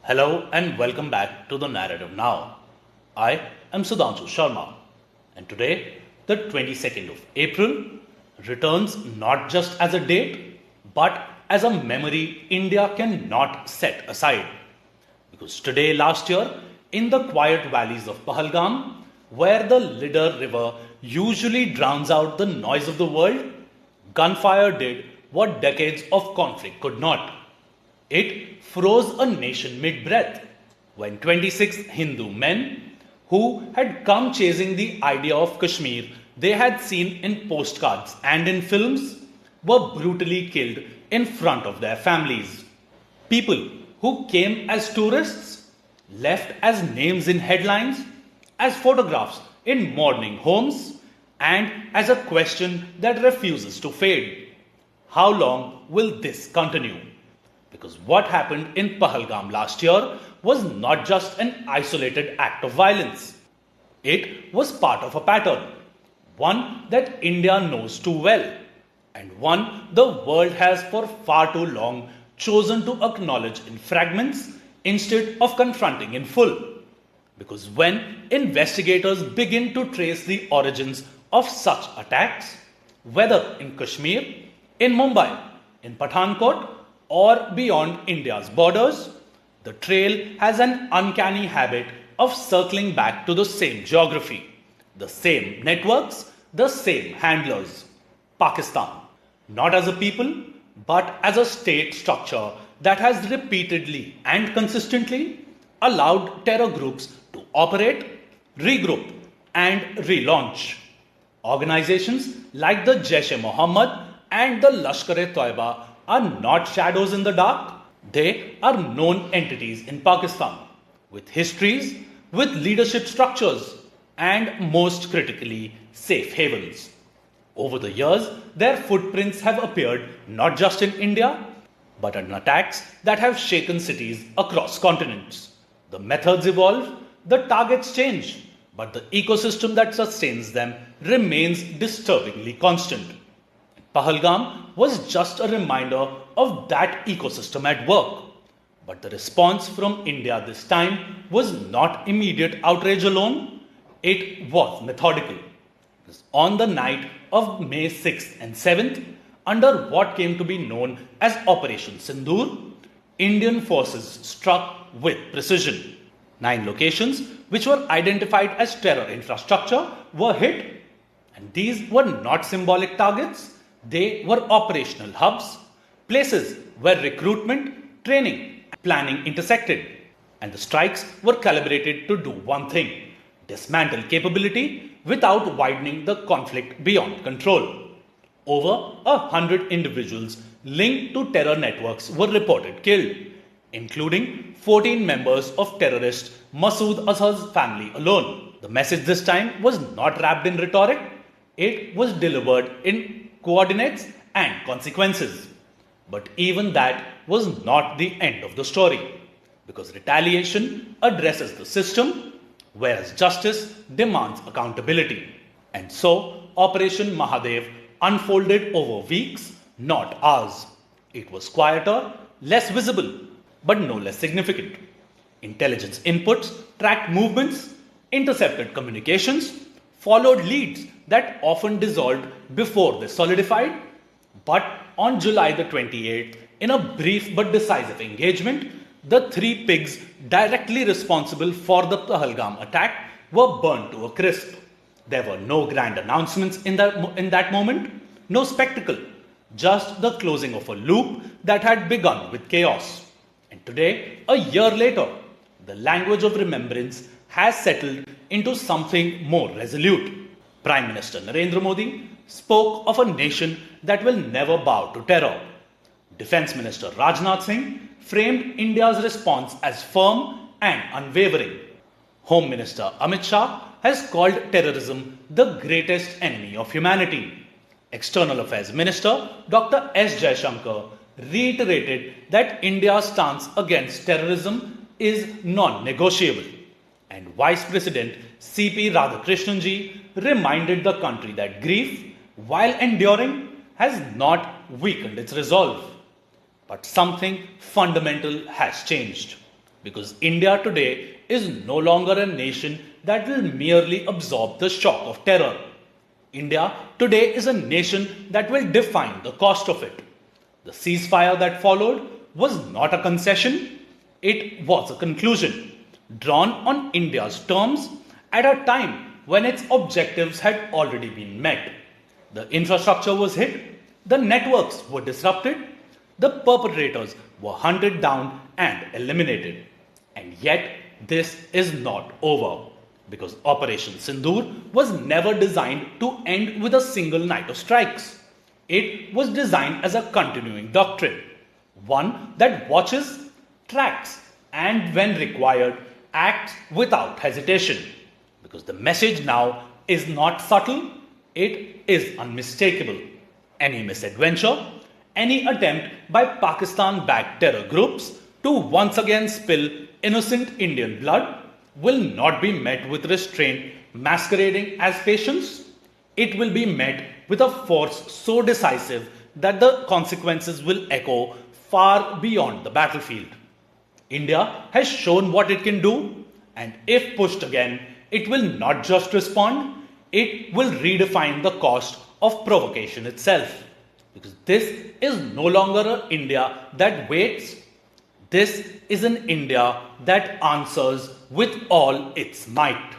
Hello and welcome back to the narrative now. I am Sudhanshu Sharma, and today, the 22nd of April, returns not just as a date but as a memory India cannot set aside. Because today, last year, in the quiet valleys of Pahalgam, where the Lidar River usually drowns out the noise of the world, gunfire did what decades of conflict could not. It froze a nation mid breath when 26 Hindu men who had come chasing the idea of Kashmir they had seen in postcards and in films were brutally killed in front of their families. People who came as tourists, left as names in headlines, as photographs in mourning homes, and as a question that refuses to fade. How long will this continue? Because what happened in Pahalgam last year was not just an isolated act of violence. It was part of a pattern, one that India knows too well, and one the world has for far too long chosen to acknowledge in fragments instead of confronting in full. Because when investigators begin to trace the origins of such attacks, whether in Kashmir, in Mumbai, in Pathankot, or beyond India's borders, the trail has an uncanny habit of circling back to the same geography, the same networks, the same handlers. Pakistan, not as a people, but as a state structure that has repeatedly and consistently allowed terror groups to operate, regroup, and relaunch. Organizations like the Jaish-e-Mohammed and the Lashkar-e-Toiba are not shadows in the dark. They are known entities in Pakistan with histories, with leadership structures, and most critically, safe havens. Over the years, their footprints have appeared not just in India, but in attacks that have shaken cities across continents. The methods evolve, the targets change, but the ecosystem that sustains them remains disturbingly constant. Pahalgam was just a reminder of that ecosystem at work. But the response from India this time was not immediate outrage alone, it was methodical. On the night of May 6th and 7th, under what came to be known as Operation Sindoor, Indian forces struck with precision. 9 locations, which were identified as terror infrastructure, were hit, and these were not symbolic targets. They were operational hubs, places where recruitment, training, and planning intersected. And the strikes were calibrated to do one thing: dismantle capability without widening the conflict beyond control. Over 100 individuals linked to terror networks were reported killed, including 14 members of terrorist Masood Azhar's family alone. The message this time was not wrapped in rhetoric, it was delivered in coordinates and consequences. But even that was not the end of the story, because retaliation addresses the system, whereas justice demands accountability. And so, Operation Mahadev unfolded over weeks, not hours. It was quieter, less visible, but no less significant. Intelligence inputs tracked movements, intercepted communications, followed leads that often dissolved before they solidified. But on July the 28th, in a brief but decisive engagement, the 3 pigs directly responsible for the Pahalgam attack were burned to a crisp. There were no grand announcements in that moment, no spectacle, just the closing of a loop that had begun with chaos. And today, a year later, the language of remembrance has settled into something more resolute. Prime Minister Narendra Modi spoke of a nation that will never bow to terror. Defense Minister Rajnath Singh framed India's response as firm and unwavering. Home Minister Amit Shah has called terrorism the greatest enemy of humanity. External Affairs Minister Dr. S. Jaishankar reiterated that India's stance against terrorism is non-negotiable. And Vice President C.P. Radhakrishnan reminded the country that grief, while enduring, has not weakened its resolve. But something fundamental has changed. Because India today is no longer a nation that will merely absorb the shock of terror. India today is a nation that will define the cost of it. The ceasefire that followed was not a concession, it was a conclusion, drawn on India's terms at a time when its objectives had already been met. The infrastructure was hit, the networks were disrupted, the perpetrators were hunted down and eliminated. And yet, this is not over because Operation Sindoor was never designed to end with a single night of strikes. It was designed as a continuing doctrine, one that watches, tracks, and when required, acts without hesitation. Because the message now is not subtle, it is unmistakable. Any misadventure, any attempt by Pakistan backed terror groups to once again spill innocent Indian blood will not be met with restraint masquerading as patience. It will be met with a force so decisive that the consequences will echo far beyond the battlefield. India has shown what it can do, and if pushed again, it will not just respond, it will redefine the cost of provocation itself. Because this is no longer an India that waits, this is an India that answers with all its might.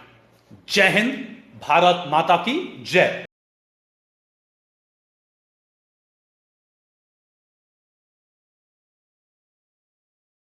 Jai Hind, Bharat Mata ki Jai.